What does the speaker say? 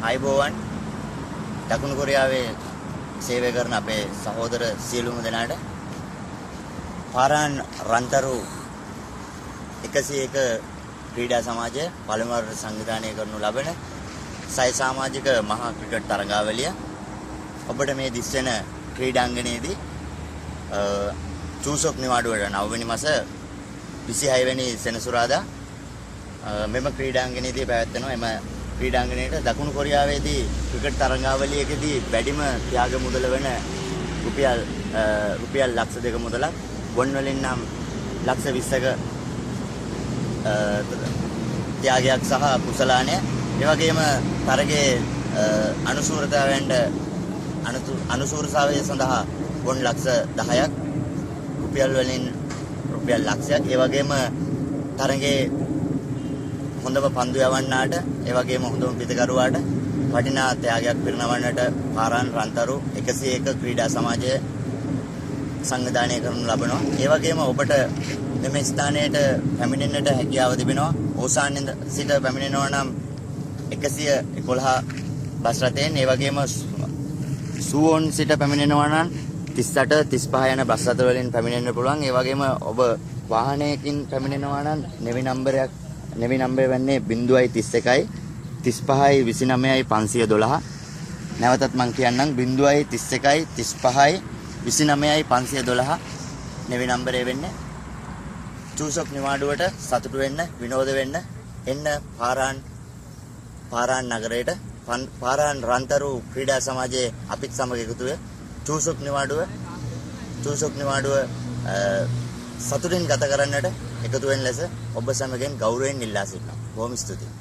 ආයුබෝවන් දකුණු කොරියාවේ සේවය කරන අපේ සහෝදර සියලුම දෙනාට පාරාන් රන්තරු 101 ක්‍රීඩා සමාජය පළමු වර සංවිධානය කරනු ලබන සය සමාජික මහා ක්‍රිකට් තරගාවලිය ඔබට මේ දිස්වෙන ක්‍රීඩාංගණයේදී චූසොක් නිවාඩුවට 9 වෙනි මාස 26 වෙනි සෙනසුරාදා මෙම ක්‍රීඩාංගණයේදී පැවැත්වෙනවා. එම ක්‍රීඩාංගණයට දකුණු කොරියාවේදී ක්‍රිකට් තරගාවලියකදී වැඩිම ත්‍යාග මුදල වන රුපියල් ලක්ෂ 2 මුදලක් වොන් වලින් නම් ලක්ෂ 20ක ත්‍යාගයක් සහ කුසලානය ඒ වගේම තරගයේ අනුශූරතාවය සඳහා වොන් ලක්ෂ 10ක් රුපියල් වලින් රුපියල් ලක්ෂයක් ඒ වගේම තරගයේ හොඳම පන්දු යවන්නාට ඒ වගේම හොඳම පිටකරුවාට වටිනා ත්‍යාගයක් පිරිනවන්නට පාරාන් රන්තරු 101 ක්‍රීඩා සමාජය සංවිධානය කරනු ලබනවා. ඒ වගේම ඔබට මෙම ස්ථානයට පැමිණෙන්නට හැකියාව තිබෙනවා. ඕසාන්නෙන් සිට පැමිණෙනවා නම් 111 බස් රථයෙන් ඒ වගේම සුවොන් සිට පැමිණෙනවා නම් 38 35 යන බස් රථ වලින් පැමිණෙන්න පුළුවන්. ඒ වගේම ඔබ වාහනයකින් පැමිණෙනවා නම් නෙවි නම්බරය වන්නේ 031 35යි 29යි 512. නැවතත් මම කියන්නම් 031 35යි 29යි 512 නෙවි නම්බරය වෙන්නේ. චූසොක් නිවාඩුවට සතුටු වෙන්න විනෝද වෙන්න එන්න පාරාන් නගරයට පාරාන් රන්තරු ක්‍රීඩා සමාජයේ අපිත් සමග එකතු වෙ චූසොක් නිවාඩුව සතුටින් ගත කරන්නට එකතු වෙන ලෙස ඔබ සමගින් ගෞරවයෙන් ඉල්ලා සිටිනවා. බොහොම ස්තුතියි.